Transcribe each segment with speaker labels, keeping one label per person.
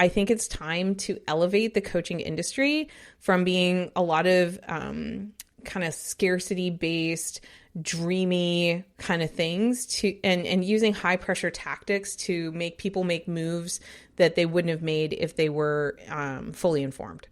Speaker 1: I think it's time to elevate the coaching industry from being a lot of kind of scarcity based, dreamy kind of things to and using high pressure tactics to make people make moves that they wouldn't have made if they were fully informed.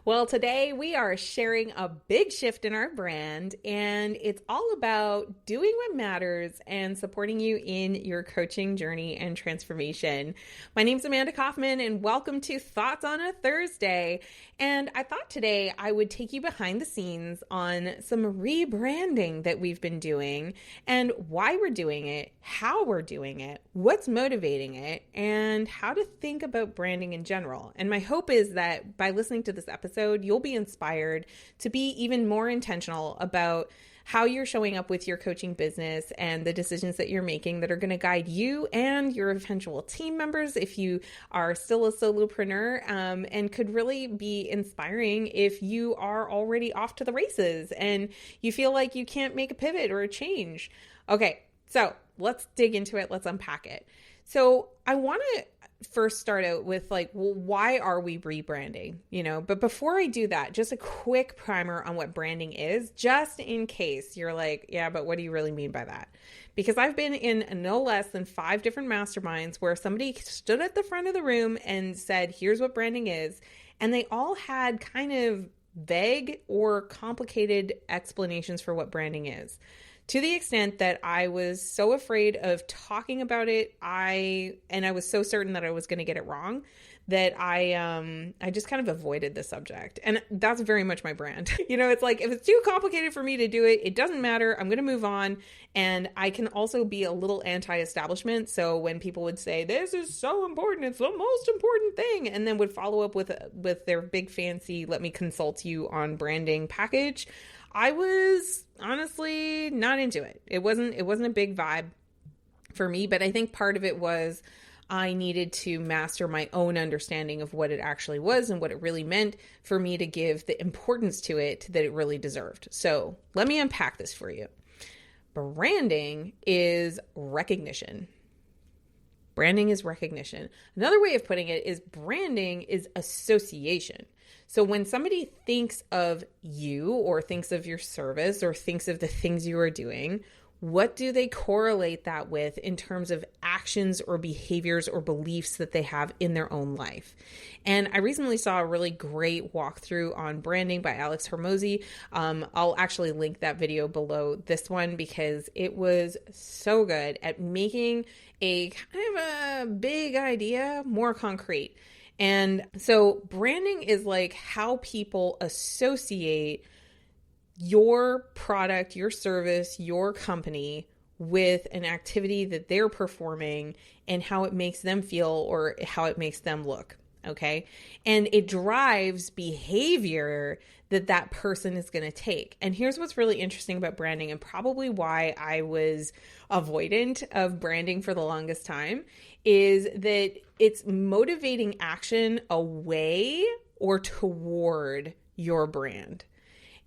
Speaker 1: Well, today we are sharing a big shift in our brand, and it's all about doing what matters and supporting you in your coaching journey and transformation. My name's Amanda Kaufman, and welcome to Thoughts on a Thursday. And I thought today I would take you behind the scenes on some rebranding that we've been doing and why we're doing it, how we're doing it, what's motivating it, and how to think about branding in general. And my hope is that by listening to this episode, you'll be inspired to be even more intentional about how you're showing up with your coaching business and the decisions that you're making that are going to guide you and your eventual team members if you are still a solopreneur, and could really be inspiring if you are already off to the races and you feel like you can't make a pivot or a change. Okay, so let's dig into it. Let's unpack it. So I want to first start out with well, why are we rebranding? But before I do that, just a quick primer on what branding is, just in case you're like, yeah, but what do you really mean by that? Because I've been in no less than 5 different masterminds where somebody stood at the front of the room and said, here's what branding is. And they all had kind of vague or complicated explanations for what branding is. To the extent that I was so afraid of talking about it, I was so certain that I was going to get it wrong that I just kind of avoided the subject. And that's very much my brand. It's like, if it's too complicated for me to do it, it doesn't matter. I'm going to move on. And I can also be a little anti-establishment. So when people would say, this is so important, it's the most important thing, and then would follow up with their big fancy, let me consult you on branding package, I was honestly not into it. It wasn't a big vibe for me, but I think part of it was I needed to master my own understanding of what it actually was and what it really meant for me to give the importance to it that it really deserved. So let me unpack this for you. Branding is recognition. Branding is recognition. Another way of putting it is branding is association. So when somebody thinks of you or thinks of your service or thinks of the things you are doing, what do they correlate that with in terms of actions or behaviors or beliefs that they have in their own life? And I recently saw a really great walkthrough on branding by Alex Hormozi. I'll actually link that video below this one because it was so good at making a kind of a big idea more concrete. And so branding is like how people associate your product, your service, your company with an activity that they're performing and how it makes them feel or how it makes them look. Okay. And it drives behavior that person is going to take. And here's what's really interesting about branding and probably why I was avoidant of branding for the longest time is that it's motivating action away or toward your brand.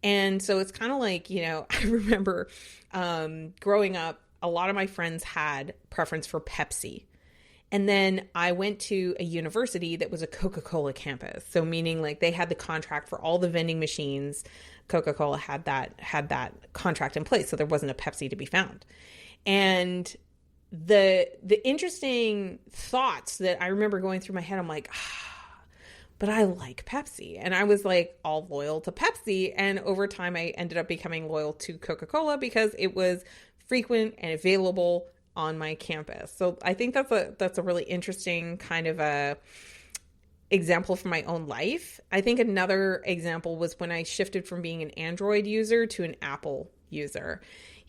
Speaker 1: And so it's kind of like, I remember growing up, a lot of my friends had preference for Pepsi. And then I went to a university that was a Coca-Cola campus. So meaning like they had the contract for all the vending machines. Coca-Cola had that contract in place. So there wasn't a Pepsi to be found. And the interesting thoughts that I remember going through my head, I'm like, but I like Pepsi. And I was like all loyal to Pepsi. And over time, I ended up becoming loyal to Coca-Cola because it was frequent and available on my campus. So I think that's a really interesting kind of a example from my own life. I think another example was when I shifted from being an Android user to an Apple user.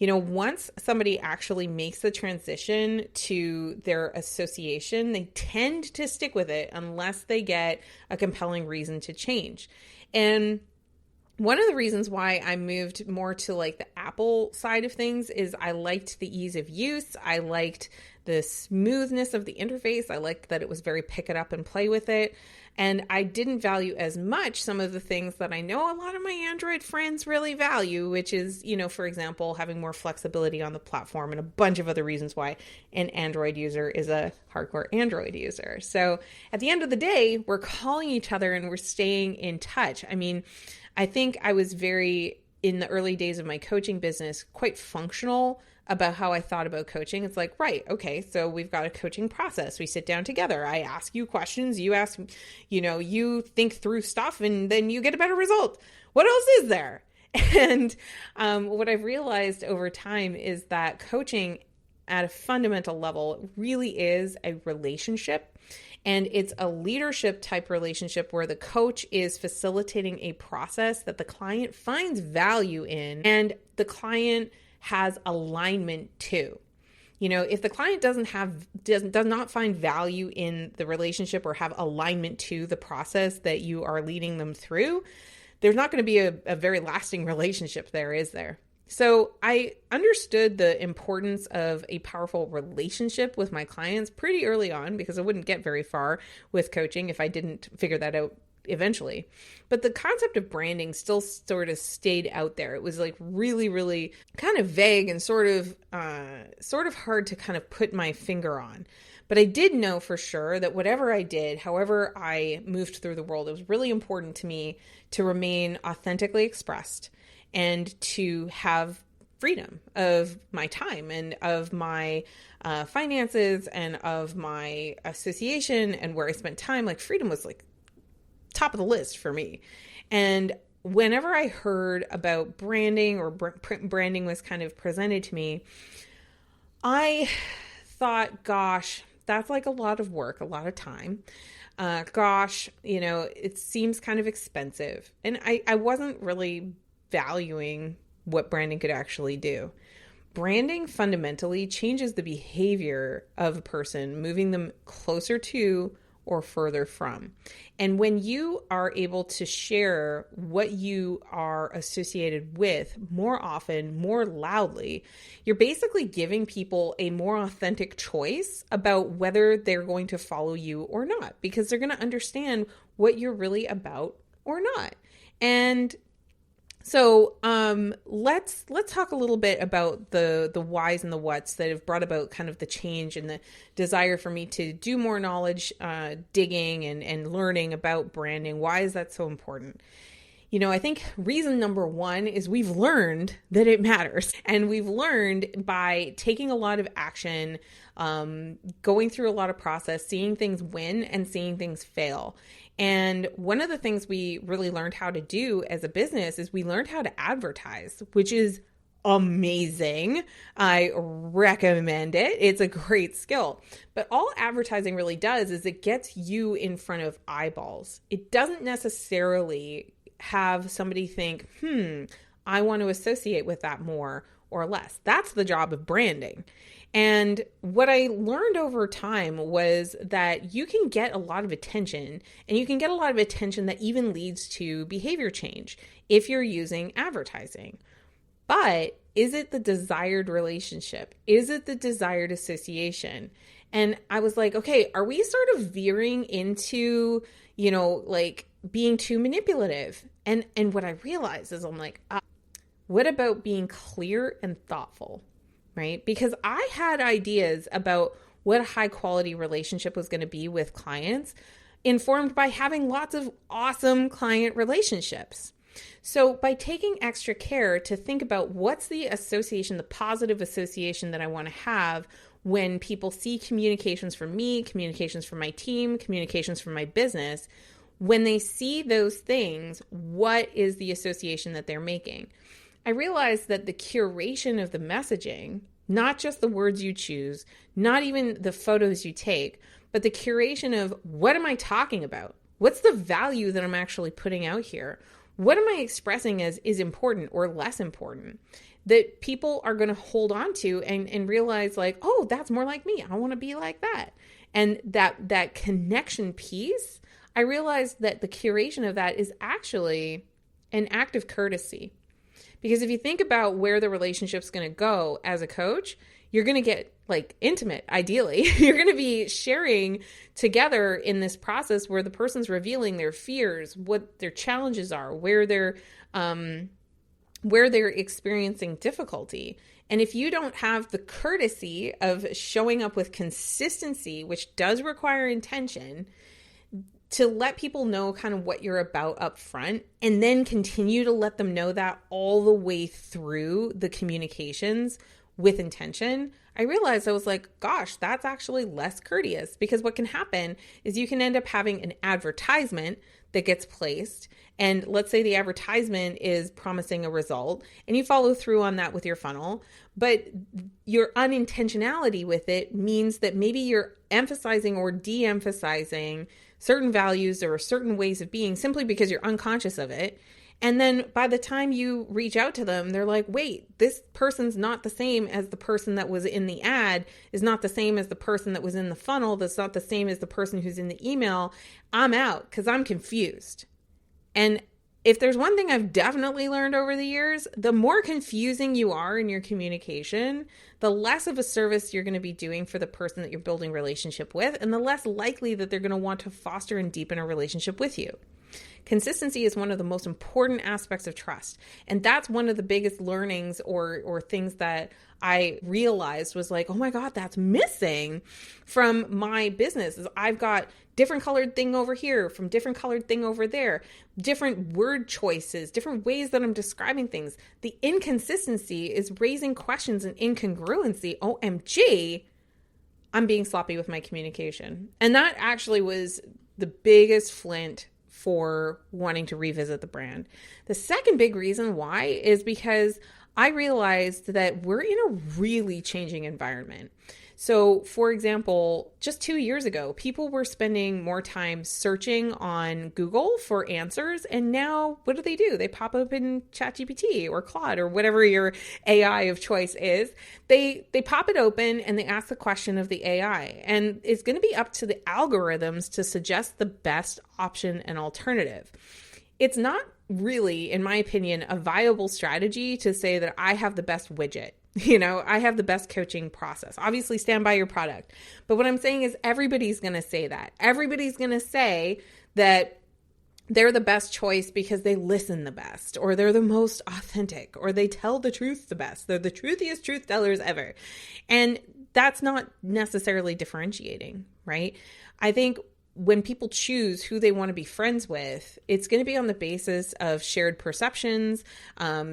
Speaker 1: Once somebody actually makes the transition to their association, they tend to stick with it unless they get a compelling reason to change. And One of the reasons why I moved more to like the Apple side of things is I liked the ease of use. I liked the smoothness of the interface. I liked that it was very pick it up and play with it. And I didn't value as much some of the things that I know a lot of my Android friends really value, which is, for example, having more flexibility on the platform and a bunch of other reasons why an Android user is a hardcore Android user. So at the end of the day, we're calling each other and we're staying in touch. I mean, I think I was in the early days of my coaching business, quite functional about how I thought about coaching. It's like, right, okay, so we've got a coaching process. We sit down together. I ask you questions. You ask, you think through stuff and then you get a better result. What else is there? And what I've realized over time is that coaching at a fundamental level really is a relationship. And it's a leadership type relationship where the coach is facilitating a process that the client finds value in and the client has alignment to. If the client does not find value in the relationship or have alignment to the process that you are leading them through, there's not going to be a very lasting relationship there, is there? So I understood the importance of a powerful relationship with my clients pretty early on because I wouldn't get very far with coaching if I didn't figure that out eventually. But the concept of branding still sort of stayed out there. It was like really, really kind of vague and sort of hard to kind of put my finger on. But I did know for sure that whatever I did, however I moved through the world, it was really important to me to remain authentically expressed and to have freedom of my time and of my finances and of my association and where I spent time. Like freedom was like top of the list for me. And whenever I heard about branding or branding was kind of presented to me, I thought, gosh, that's like a lot of work, a lot of time. It seems kind of expensive. And I wasn't really valuing what branding could actually do. Branding fundamentally changes the behavior of a person, moving them closer to or further from. And when you are able to share what you are associated with more often, more loudly, you're basically giving people a more authentic choice about whether they're going to follow you or not, because they're going to understand what you're really about or not. And so let's talk a little bit about the whys and the whats that have brought about kind of the change and the desire for me to do more knowledge digging and learning about branding. Why is that so important? I think reason number one is we've learned that it matters. And we've learned by taking a lot of action, going through a lot of process, seeing things win and seeing things fail. And one of the things we really learned how to do as a business is we learned how to advertise, which is amazing. I recommend it. It's a great skill. But all advertising really does is it gets you in front of eyeballs. It doesn't necessarily have somebody think, I want to associate with that more or less. That's the job of branding. And what I learned over time was that you can get a lot of attention, and you can get a lot of attention that even leads to behavior change if you're using advertising. But is it the desired relationship? Is it the desired association? And I was like, okay, are we sort of veering into, like being too manipulative? And what I realized is I'm like, what about being clear and thoughtful? Right? Because I had ideas about what a high quality relationship was going to be with clients, informed by having lots of awesome client relationships. So by taking extra care to think about what's the association, the positive association that I want to have when people see communications from me, communications from my team, communications from my business, when they see those things, what is the association that they're making? I realized that the curation of the messaging, not just the words you choose, not even the photos you take, but the curation of what am I talking about? What's the value that I'm actually putting out here? What am I expressing as is important or less important that people are going to hold on to and realize like, oh, that's more like me. I want to be like that. And that connection piece, I realized that the curation of that is actually an act of courtesy. Because if you think about where the relationship's going to go as a coach, you're going to get like intimate, ideally. You're going to be sharing together in this process where the person's revealing their fears, what their challenges are, where they're experiencing difficulty. And if you don't have the courtesy of showing up with consistency, which does require intention, to let people know kind of what you're about up front, and then continue to let them know that all the way through the communications with intention, I realized I was like, gosh, that's actually less courteous, because what can happen is you can end up having an advertisement that gets placed. And let's say the advertisement is promising a result and you follow through on that with your funnel, but your unintentionality with it means that maybe you're emphasizing or de-emphasizing certain values or certain ways of being simply because you're unconscious of it. And then by the time you reach out to them, they're like, wait, this person's not the same as the person that was in the ad, is not the same as the person that was in the funnel, that's not the same as the person who's in the email. I'm out because I'm confused. And if there's one thing I've definitely learned over the years, the more confusing you are in your communication, the less of a service you're going to be doing for the person that you're building a relationship with, and the less likely that they're going to want to foster and deepen a relationship with you. Consistency is one of the most important aspects of trust. And that's one of the biggest learnings or things that I realized was like, oh my God, that's missing from my business. Is I've got different colored thing over here from different colored thing over there, different word choices, different ways that I'm describing things. The inconsistency is raising questions and incongruency. OMG, I'm being sloppy with my communication. And that actually was the biggest flint for wanting to revisit the brand. The second big reason why is because I realized that we're in a really changing environment. So, for example, just 2 years ago, people were spending more time searching on Google for answers. And now what do? They pop up in ChatGPT or Claude or whatever your AI of choice is. They pop it open and they ask the question of the AI. And it's going to be up to the algorithms to suggest the best option and alternative. It's not really, in my opinion, a viable strategy to say that I have the best widget. I have the best coaching process. Obviously, stand by your product. But what I'm saying is everybody's going to say that. Everybody's going to say that they're the best choice because they listen the best, or they're the most authentic, or they tell the truth the best. They're the truthiest truth tellers ever. And that's not necessarily differentiating, right? I think when people choose who they want to be friends with, it's going to be on the basis of shared perceptions,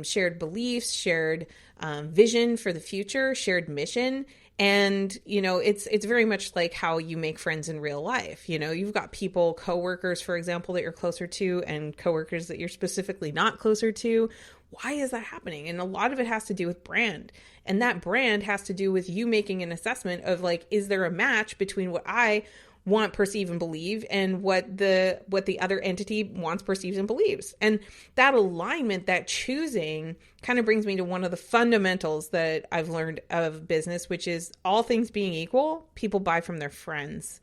Speaker 1: shared beliefs, shared vision for the future, shared mission. And, it's very much like how you make friends in real life. You've got people, coworkers, for example, that you're closer to, and coworkers that you're specifically not closer to. Why is that happening? And a lot of it has to do with brand. And that brand has to do with you making an assessment of like, is there a match between what I want, perceive, and believe, and what the other entity wants, perceives, and believes. And that alignment, that choosing, kind of brings me to one of the fundamentals that I've learned of business, which is all things being equal, people buy from their friends.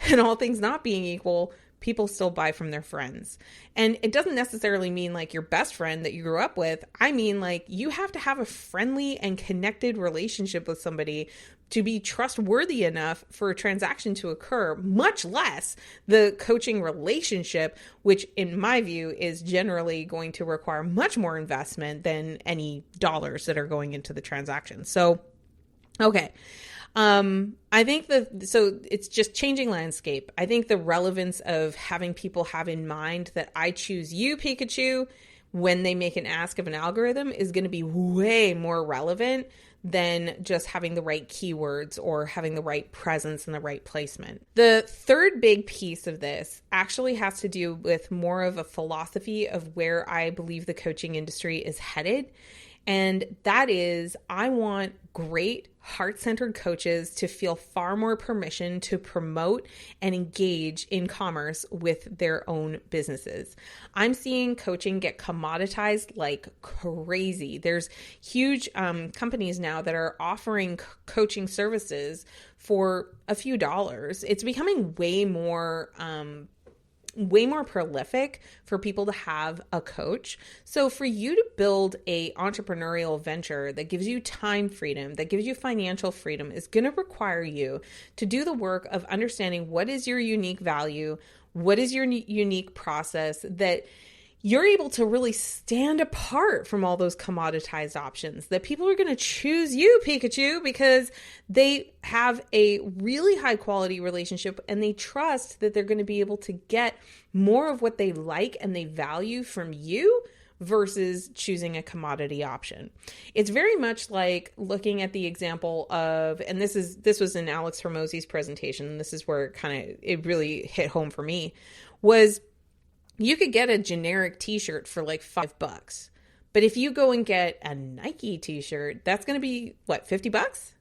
Speaker 1: And all things not being equal, people still buy from their friends. And it doesn't necessarily mean like your best friend that you grew up with. I mean, like you have to have a friendly and connected relationship with somebody to be trustworthy enough for a transaction to occur, much less the coaching relationship, which in my view is generally going to require much more investment than any dollars that are going into the transaction. So, okay. I think so it's just changing landscape. I think the relevance of having people have in mind that I choose you, Pikachu, when they make an ask of an algorithm is going to be way more relevant than just having the right keywords or having the right presence and the right placement. The third big piece of this actually has to do with more of a philosophy of where I believe the coaching industry is headed. And that is, I want great heart-centered coaches to feel far more permission to promote and engage in commerce with their own businesses. I'm seeing coaching get commoditized like crazy. There's huge companies now that are offering coaching services for a few dollars. It's becoming way more way more prolific for people to have a coach. So for you to build a entrepreneurial venture that gives you time freedom, that gives you financial freedom, is going to require you to do the work of understanding what is your unique value, what is your unique process that you're able to really stand apart from all those commoditized options, that people are going to choose you, Pikachu, because they have a really high quality relationship and they trust that they're going to be able to get more of what they like and they value from you versus choosing a commodity option. It's very much like looking at the example of, and this was in Alex Hormozi's presentation, and this is where it really hit home for me, was you could get a generic t-shirt for like $5. But if you go and get a Nike t-shirt, that's going to be what, $50?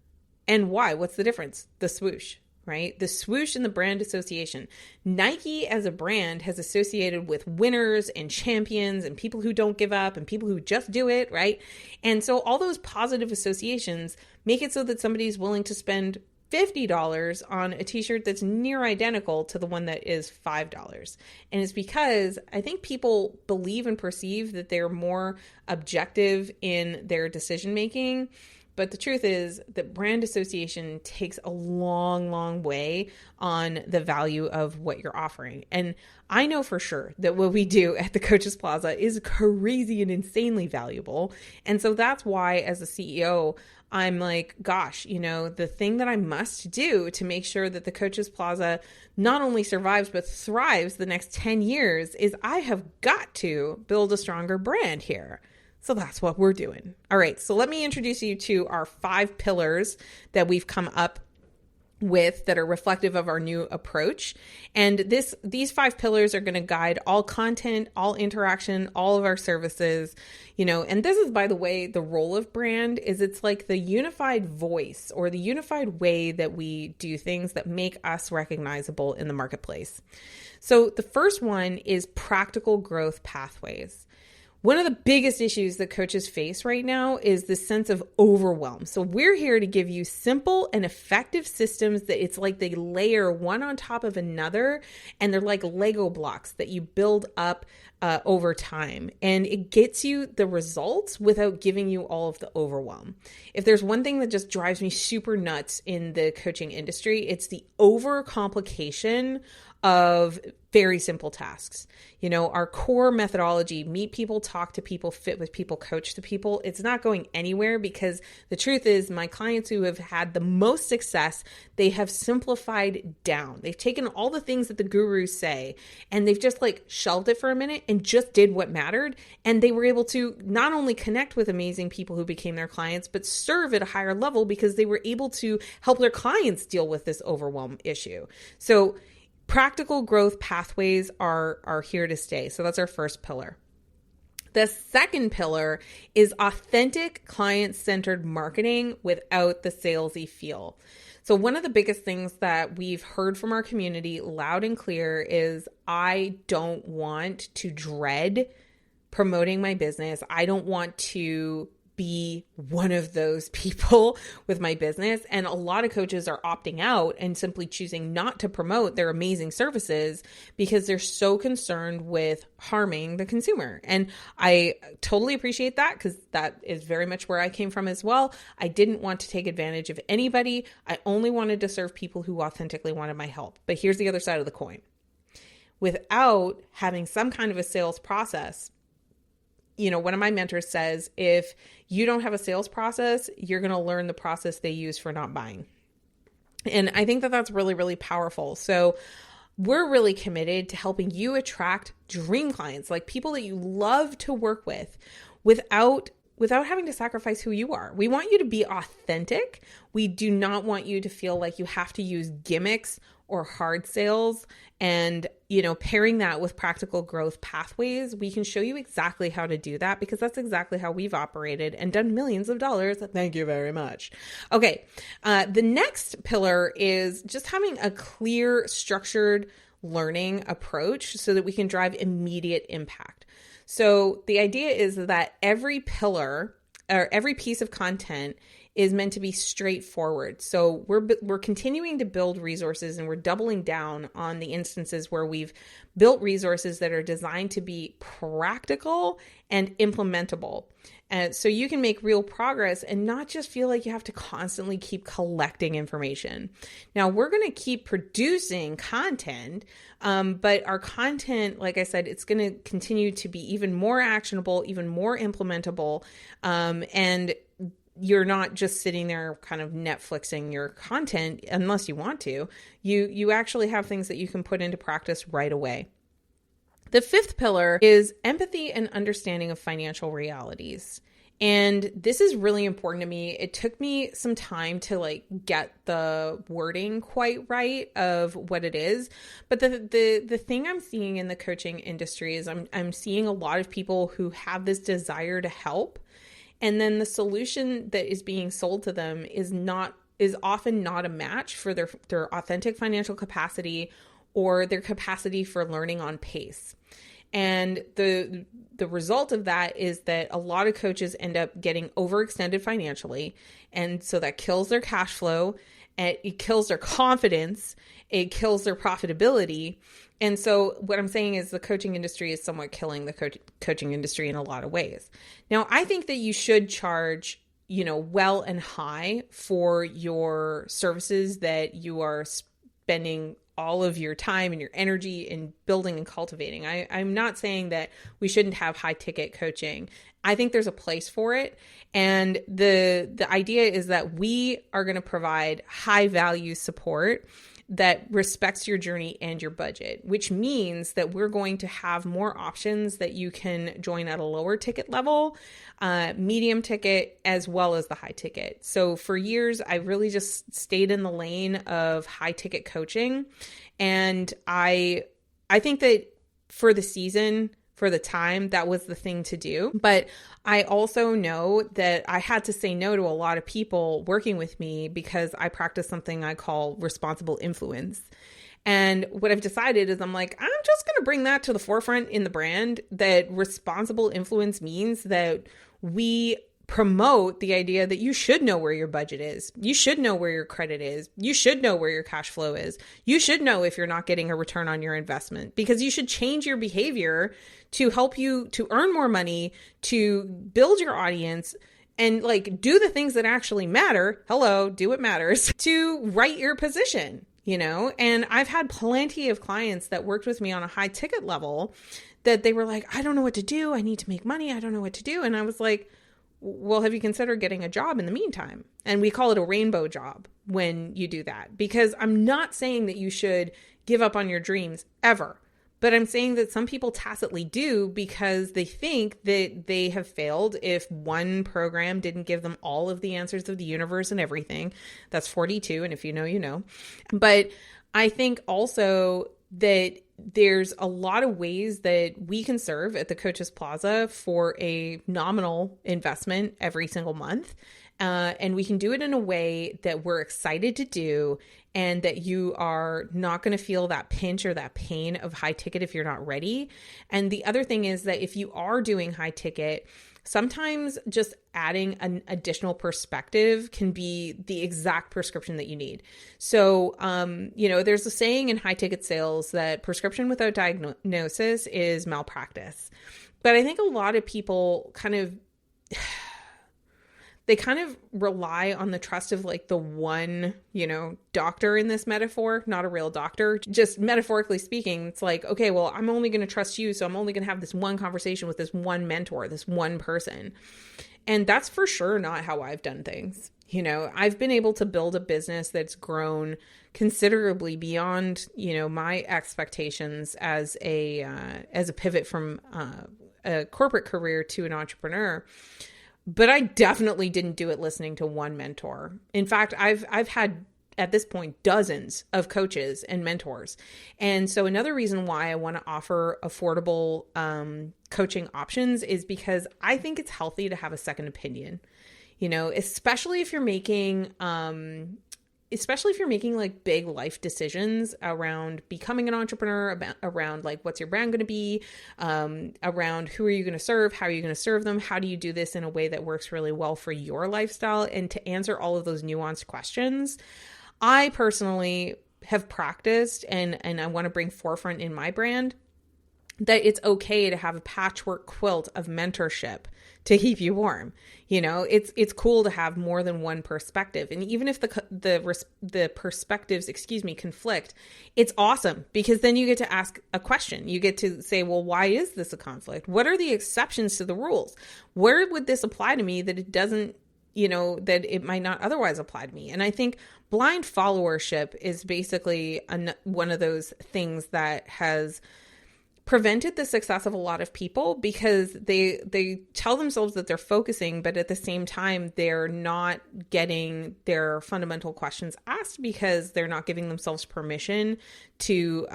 Speaker 1: And why? What's the difference? The swoosh, right? The swoosh and the brand association. Nike as a brand has associated with winners and champions and people who don't give up and people who just do it, right? And so all those positive associations make it so that somebody's willing to spend $50 on a t-shirt that's near identical to the one that is $5. And it's because I think people believe and perceive that they're more objective in their decision making. But the truth is that brand association takes a long, long way on the value of what you're offering. And I know for sure that what we do at the Coaches Plaza is crazy and insanely valuable. And so that's why, as a CEO, I'm like, gosh, the thing that I must do to make sure that the Coaches Plaza not only survives, but thrives the next 10 years is I have got to build a stronger brand here. So that's what we're doing. All right. So let me introduce you to our 5 pillars that we've come up with that are reflective of our new approach. And these 5 pillars are going to guide all content, all interaction, all of our services, and this is, by the way, the role of brand is it's like the unified voice or the unified way that we do things that make us recognizable in the marketplace. So the first one is practical growth pathways. One of the biggest issues that coaches face right now is this sense of overwhelm. So we're here to give you simple and effective systems that it's like they layer one on top of another, and they're like Lego blocks that you build up over time. And it gets you the results without giving you all of the overwhelm. If there's one thing that just drives me super nuts in the coaching industry, it's the overcomplication of very simple tasks. Our core methodology, meet people, talk to people, fit with people, coach to people, it's not going anywhere because the truth is my clients who have had the most success, they have simplified down. They've taken all the things that the gurus say and they've just shelved it for a minute and just did what mattered. And they were able to not only connect with amazing people who became their clients, but serve at a higher level because they were able to help their clients deal with this overwhelm issue. So practical growth pathways are here to stay. So that's our first pillar. The second pillar is authentic client-centered marketing without the salesy feel. So one of the biggest things that we've heard from our community loud and clear is I don't want to dread promoting my business. I don't want to be one of those people with my business. And a lot of coaches are opting out and simply choosing not to promote their amazing services because they're so concerned with harming the consumer. And I totally appreciate that because that is very much where I came from as well. I didn't want to take advantage of anybody. I only wanted to serve people who authentically wanted my help. But here's the other side of the coin. Without having some kind of a sales process, one of my mentors says, if you don't have a sales process, you're going to learn the process they use for not buying. And I think that that's really, really powerful. So we're really committed to helping you attract dream clients, like people that you love to work with without having to sacrifice who you are. We want you to be authentic. We do not want you to feel like you have to use gimmicks or hard sales. And, pairing that with practical growth pathways, we can show you exactly how to do that because that's exactly how we've operated and done millions of dollars. Thank you very much. Okay. The next pillar is just having a clear, structured learning approach so that we can drive immediate impact. So the idea is that every pillar or every piece of content is meant to be straightforward. So we're continuing to build resources, and we're doubling down on the instances where we've built resources that are designed to be practical and implementable. So you can make real progress and not just feel like you have to constantly keep collecting information. Now, we're going to keep producing content, but our content, like I said, it's going to continue to be even more actionable, even more implementable, and you're not just sitting there kind of Netflixing your content unless you want to. You actually have things that you can put into practice right away. The fifth pillar is empathy and understanding of financial realities. And this is really important to me. It took me some time to get the wording quite right of what it is. But the thing I'm seeing in the coaching industry is I'm seeing a lot of people who have this desire to help. And then the solution that is being sold to them is often not a match for their authentic financial capacity or their capacity for learning on pace. And the result of that is that a lot of coaches end up getting overextended financially. And so that kills their cash flow, and it kills their confidence, it kills their profitability. And so what I'm saying is the coaching industry is somewhat killing the coaching industry in a lot of ways. Now, I think that you should charge, well and high for your services that you are spending all of your time and your energy in building and cultivating. I'm not saying that we shouldn't have high ticket coaching. I think there's a place for it. And the idea is that we are going to provide high value support that respects your journey and your budget, which means that we're going to have more options that you can join at a lower ticket level, medium ticket, as well as the high ticket. So for years, I really just stayed in the lane of high ticket coaching. And I think that for the season, for the time, that was the thing to do. But I also know that I had to say no to a lot of people working with me because I practice something I call responsible influence. And what I've decided is I'm just going to bring that to the forefront in the brand, that responsible influence means that we promote the idea that you should know where your budget is. You should know where your credit is. You should know where your cash flow is. You should know if you're not getting a return on your investment, because you should change your behavior to help you to earn more money, to build your audience, and do the things that actually matter. Hello, do what matters to right your position, And I've had plenty of clients that worked with me on a high ticket level that they were like, I don't know what to do. I need to make money. I don't know what to do. And I was like, well, have you considered getting a job in the meantime? And we call it a rainbow job when you do that, because I'm not saying that you should give up on your dreams ever, but I'm saying that some people tacitly do because they think that they have failed if one program didn't give them all of the answers of the universe and everything. That's 42. And if you know, you know. But I think also that there's a lot of ways that we can serve at the Coaches Plaza for a nominal investment every single month. And we can do it in a way that we're excited to do, and that you are not going to feel that pinch or that pain of high ticket if you're not ready. And the other thing is that if you are doing high ticket, sometimes just adding an additional perspective can be the exact prescription that you need. So, there's a saying in high ticket sales that prescription without diagnosis is malpractice. But I think a lot of people they kind of rely on the trust of the one, doctor in this metaphor, not a real doctor. Just metaphorically speaking, it's okay, well, I'm only going to trust you. So I'm only going to have this one conversation with this one mentor, this one person. And that's for sure not how I've done things. I've been able to build a business that's grown considerably beyond, my expectations as a pivot from a corporate career to an entrepreneur. But I definitely didn't do it listening to one mentor. In fact, I've had at this point dozens of coaches and mentors. And so another reason why I want to offer affordable coaching options is because I think it's healthy to have a second opinion, especially if you're making especially if you're making like big life decisions around becoming an entrepreneur, around like what's your brand going to be, around who are you going to serve, how are you going to serve them, how do you do this in a way that works really well for your lifestyle, and to answer all of those nuanced questions. I personally have practiced and I want to bring forefront in my brand that it's okay to have a patchwork quilt of mentorship to keep you warm. It's cool to have more than one perspective. And even if the perspectives, conflict, it's awesome because then you get to ask a question. You get to say, well, why is this a conflict? What are the exceptions to the rules? Where would this apply to me that it doesn't, that it might not otherwise apply to me? And I think blind followership is basically one of those things that has prevented the success of a lot of people because they tell themselves that they're focusing, but at the same time, they're not getting their fundamental questions asked because they're not giving themselves permission to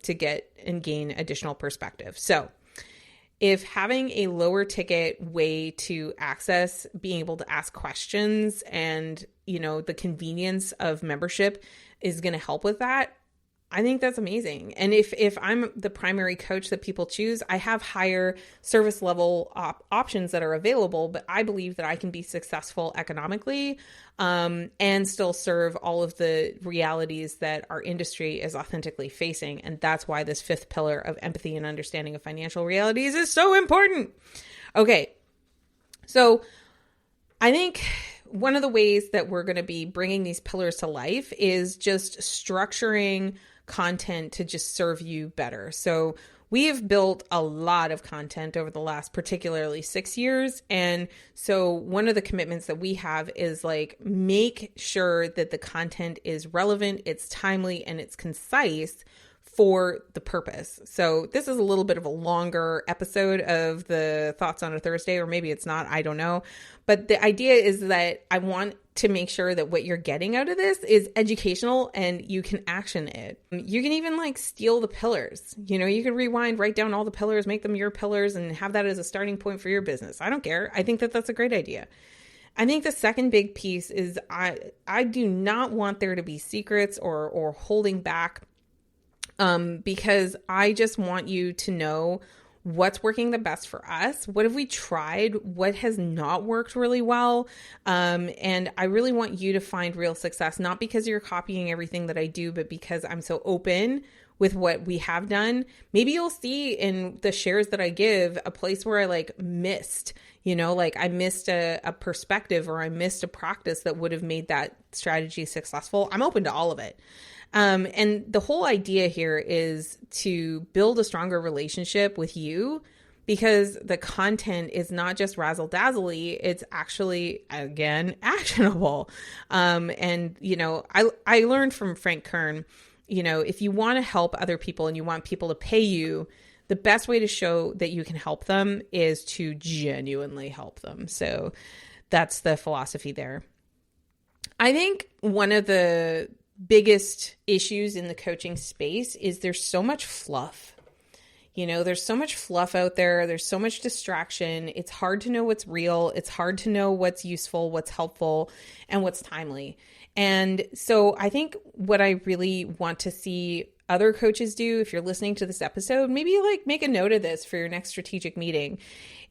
Speaker 1: get and gain additional perspective. So if having a lower ticket way to access being able to ask questions and, the convenience of membership is going to help with that, I think that's amazing. And if I'm the primary coach that people choose, I have higher service level options that are available, but I believe that I can be successful economically and still serve all of the realities that our industry is authentically facing. And that's why this fifth pillar of empathy and understanding of financial realities is so important. Okay, so I think one of the ways that we're going to be bringing these pillars to life is just structuring content to just serve you better. So we have built a lot of content over the last particularly 6 years. And so one of the commitments that we have is like, make sure that the content is relevant, it's timely, and it's concise for the purpose. So this is a little bit of a longer episode of the Thoughts on a Thursday, or maybe it's not, I don't know. But the idea is that I want to make sure that what you're getting out of this is educational and you can action it. You can even like steal the pillars. You can rewind, write down all the pillars, make them your pillars, and have that as a starting point for your business. I don't care. I think that that's a great idea. I think the second big piece is I do not want there to be secrets or holding back, because I just want you to know what's working the best for us. What have we tried? What has not worked really well? And I really want you to find real success, not because you're copying everything that I do, but because I'm so open with what we have done. Maybe you'll see in the shares that I give a place where I like missed, like I missed a perspective or I missed a practice that would have made that strategy successful. I'm open to all of it. And the whole idea here is to build a stronger relationship with you, because the content is not just razzle-dazzly, it's actually, again, actionable. And, I learned from Frank Kern, if you want to help other people and you want people to pay you, the best way to show that you can help them is to genuinely help them. So that's the philosophy there. I think one of the biggest issues in the coaching space is there's so much fluff. There's so much fluff out there. There's so much distraction. It's hard to know what's real. It's hard to know what's useful, what's helpful, and what's timely. And so I think what I really want to see other coaches do, if you're listening to this episode, maybe like make a note of this for your next strategic meeting,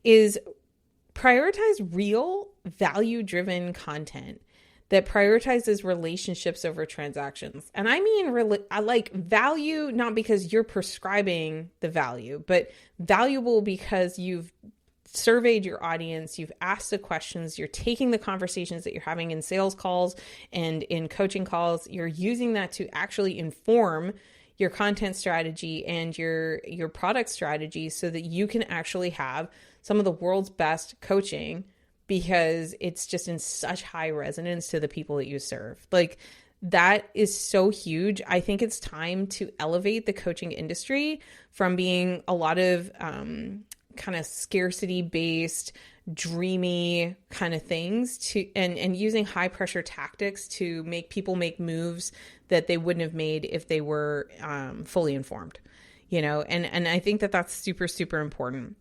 Speaker 1: is prioritize real value-driven content that prioritizes relationships over transactions. And I mean, I like value, not because you're prescribing the value, but valuable because you've surveyed your audience, you've asked the questions, you're taking the conversations that you're having in sales calls and in coaching calls, you're using that to actually inform your content strategy and your product strategy so that you can actually have some of the world's best coaching, because it's just in such high resonance to the people that you serve. Like, that is so huge. I think it's time to elevate the coaching industry from being a lot of kind of scarcity based, dreamy kind of things to and using high pressure tactics to make people make moves that they wouldn't have made if they were fully informed, and I think that that's super, super important.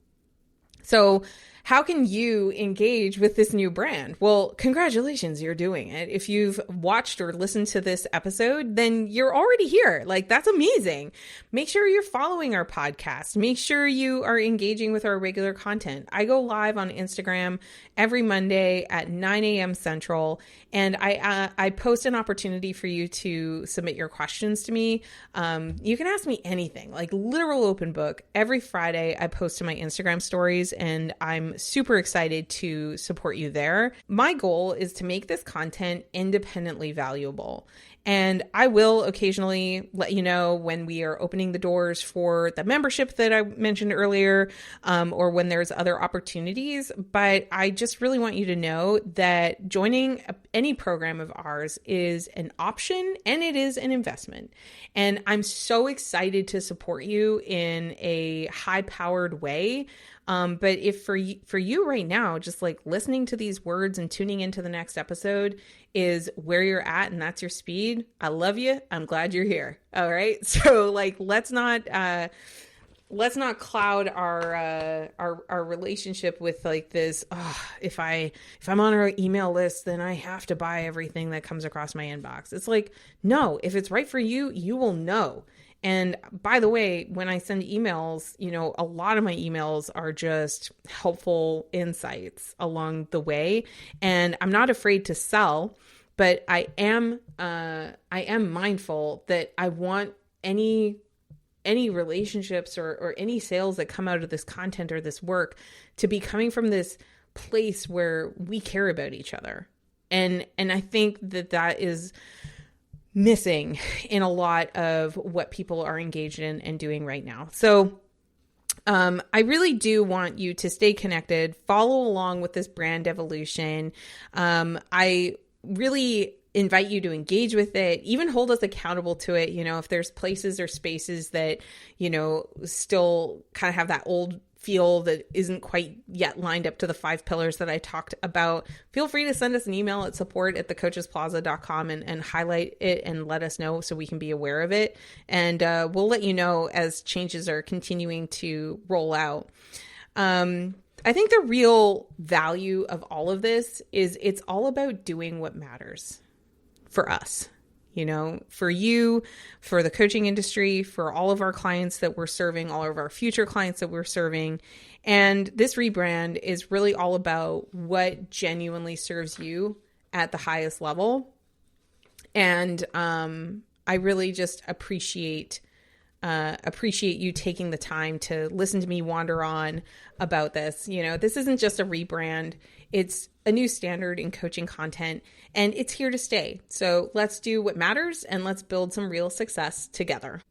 Speaker 1: So how can you engage with this new brand? Well, congratulations, you're doing it. If you've watched or listened to this episode, then you're already here. Like, that's amazing. Make sure you're following our podcast. Make sure you are engaging with our regular content. I go live on Instagram every Monday at 9 a.m. Central, and I post an opportunity for you to submit your questions to me. You can ask me anything, like literal open book. Every Friday, I post to my Instagram stories, and I'm super excited to support you there. My goal is to make this content independently valuable. And I will occasionally let you know when we are opening the doors for the membership that I mentioned earlier, or when there's other opportunities. But I just really want you to know that joining any program of ours is an option and it is an investment. And I'm so excited to support you in a high-powered way. But if for you right now, just like listening to these words and tuning into the next episode is where you're at and that's your speed, I love you. I'm glad you're here. All right. So like, let's not cloud our relationship with like this. Oh, if I'm on our email list, then I have to buy everything that comes across my inbox. It's like, no, if it's right for you, you will know. And by the way, when I send emails, a lot of my emails are just helpful insights along the way. And I'm not afraid to sell, but I am mindful that I want any relationships or any sales that come out of this content or this work to be coming from this place where we care about each other. And I think that is missing in a lot of what people are engaged in and doing right now. So I really do want you to stay connected, follow along with this brand evolution. I really invite you to engage with it, even hold us accountable to it. If there's places or spaces that, still kind of have that old feel that isn't quite yet lined up to the 5 pillars that I talked about, feel free to send us an email at support@thecoachesplaza.com and highlight it and let us know so we can be aware of it. And we'll let you know as changes are continuing to roll out. I think the real value of all of this is it's all about doing what matters for us. For you, for the coaching industry, for all of our clients that we're serving, all of our future clients that we're serving. And this rebrand is really all about what genuinely serves you at the highest level. And I really just appreciate you taking the time to listen to me wander on about this. This isn't just a rebrand. It's a new standard in coaching content, and it's here to stay. So let's do what matters and let's build some real success together.